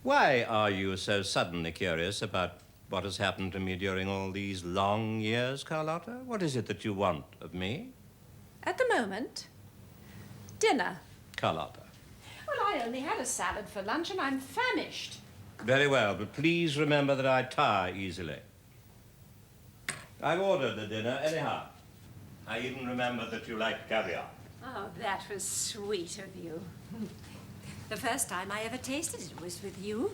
Why are you so suddenly curious about what has happened to me during all these long years, Carlotta? What is it that you want of me? At the moment, dinner. Carlotta. Well, I only had a salad for lunch and I'm famished. Very well, but please remember that I tire easily. I've ordered the dinner anyhow. I even remember that you like caviar. Oh, that was sweet of you. The first time I ever tasted it was with you.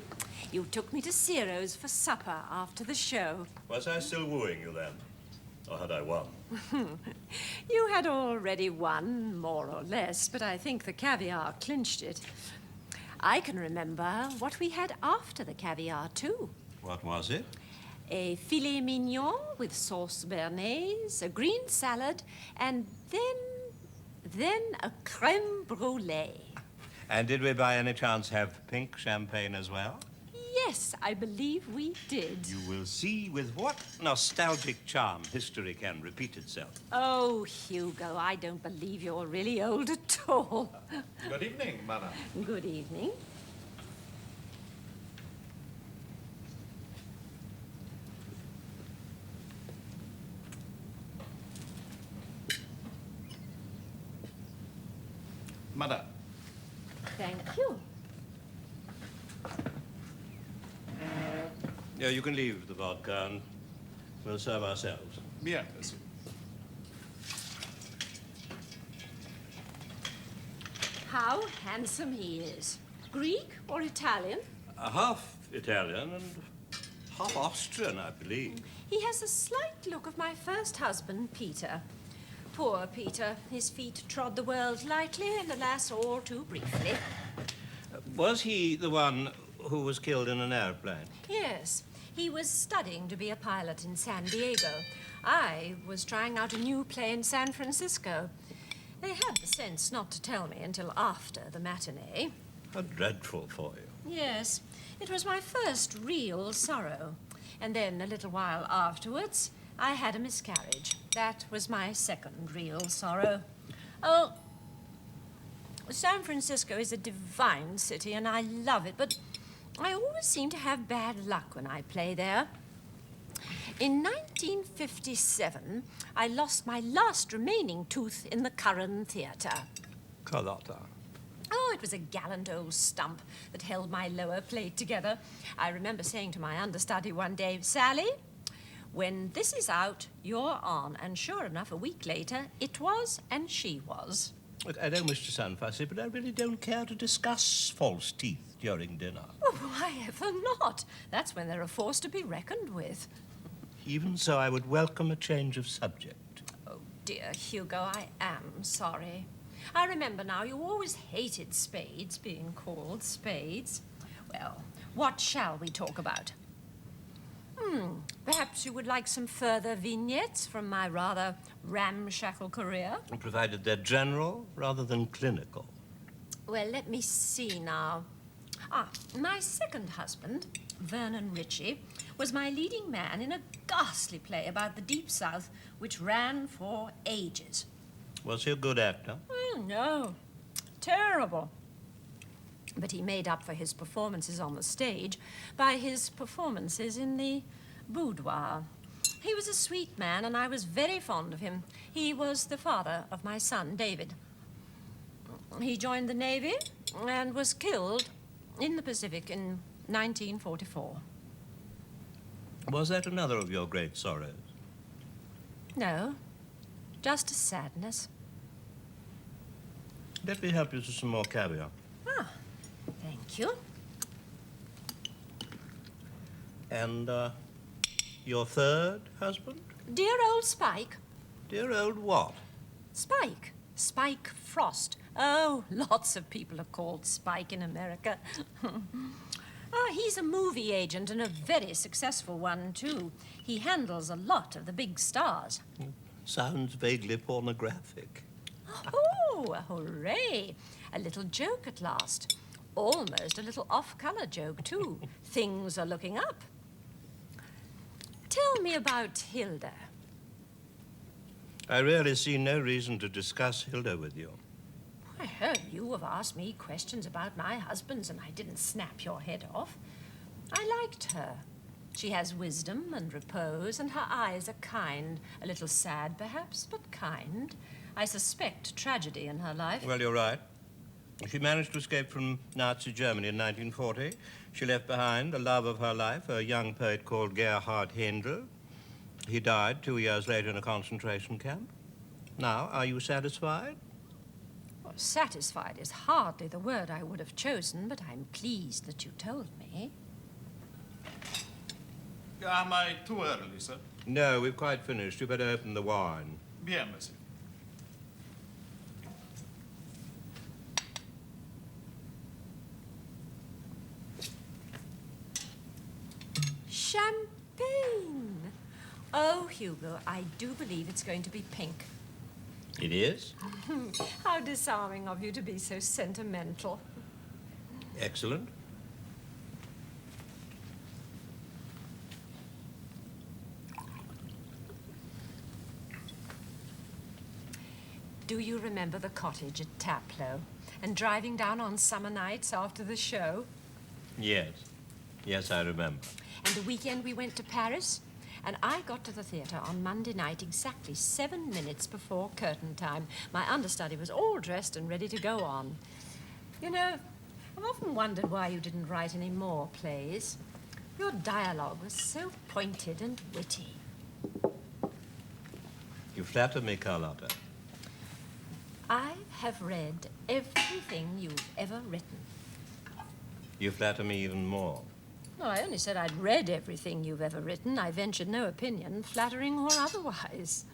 You took me to Ciro's for supper after the show. Was I still wooing you then? Or had I won? You had already won, more or less, but I think the caviar clinched it. I can remember what we had after the caviar, too. What was it? A filet mignon with sauce béarnaise, a green salad, and then a crème brûlée. And did we by any chance have pink champagne as well? Yes, I believe we did. You will see with what nostalgic charm history can repeat itself. Oh, Hugo, I don't believe you're really old at all. Good evening, madam. Good evening. Madam. Thank you. Yeah, you can leave the vodka and we'll serve ourselves. Bien, monsieur. How handsome he is. Greek or Italian? Half Italian and half Austrian, I believe. He has the slight look of my first husband, Peter. Poor Peter. His feet trod the world lightly and, alas, all too briefly. Was he the one who was killed in an airplane? Yes. He was studying to be a pilot in San Diego. I was trying out a new play in San Francisco. They had the sense not to tell me until after the matinee. How dreadful for you. Yes. It was my first real sorrow. And then, a little while afterwards, I had a miscarriage. That was my second real sorrow. Oh, San Francisco is a divine city, and I love it, but I always seem to have bad luck when I play there. In 1957, I lost my last remaining tooth in the Curran Theatre. Carlotta. Oh, it was a gallant old stump that held my lower plate together. I remember saying to my understudy one day, Sally, when this is out, you're on. And sure enough, a week later, it was, and she was. Look, I don't wish to sound fussy, but I really don't care to discuss false teeth during dinner. Oh, why ever not? That's when they're a force to be reckoned with. Even so, I would welcome a change of subject. Oh, dear Hugo, I am sorry. I remember now you always hated spades being called spades. Well, what shall we talk about? Perhaps you would like some further vignettes from my rather ramshackle career? Provided they're general rather than clinical. Well, let me see now. My second husband, Vernon Ritchie, was my leading man in a ghastly play about the Deep South, which ran for ages. Was he a good actor? No. Terrible. But he made up for his performances on the stage by his performances in the boudoir. He was a sweet man, and I was very fond of him. He was the father of my son, David. He joined the Navy and was killed in the Pacific in 1944. Was that another of your great sorrows? No, just a sadness. Let me help you to some more caviar. Thank you. And, your third husband? Dear old Spike. Dear old what? Spike. Spike Frost. Oh, lots of people are called Spike in America. He's a movie agent and a very successful one, too. He handles a lot of the big stars. Sounds vaguely pornographic. Oh, hooray. A little joke at last. Almost a little off-color joke, too. Things are looking up. Tell me about Hilda. I really see no reason to discuss Hilda with you. I heard you have asked me questions about my husbands and I didn't snap your head off. I liked her. She has wisdom and repose, and her eyes are kind. A little sad, perhaps, but kind. I suspect tragedy in her life. Well, you're right. She managed to escape from Nazi Germany in 1940. She left behind the love of her life, a young poet called Gerhard Händel. He died 2 years later in a concentration camp. Now, are you satisfied? Well, satisfied is hardly the word I would have chosen, but I'm pleased that you told me. Am I too early, sir? No, we've quite finished. You better open the wine. Bien, monsieur. Champagne! Oh, Hugo, I do believe it's going to be pink. It is? How disarming of you to be so sentimental. Excellent. Do you remember the cottage at Taplow and driving down on summer nights after the show? Yes. Yes, I remember. And the weekend we went to Paris? And I got to the theatre on Monday night exactly 7 minutes before curtain time. My understudy was all dressed and ready to go on. You know, I've often wondered why you didn't write any more plays. Your dialogue was so pointed and witty. You flatter me, Carlotta. I have read everything you've ever written. You flatter me even more. No, I only said I'd read everything you've ever written. I ventured no opinion, flattering or otherwise.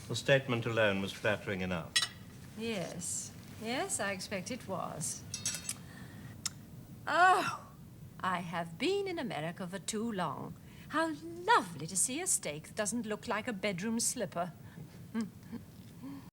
The statement alone was flattering enough. Yes. Yes, I expect it was. Oh, I have been in America for too long. How lovely to see a steak that doesn't look like a bedroom slipper.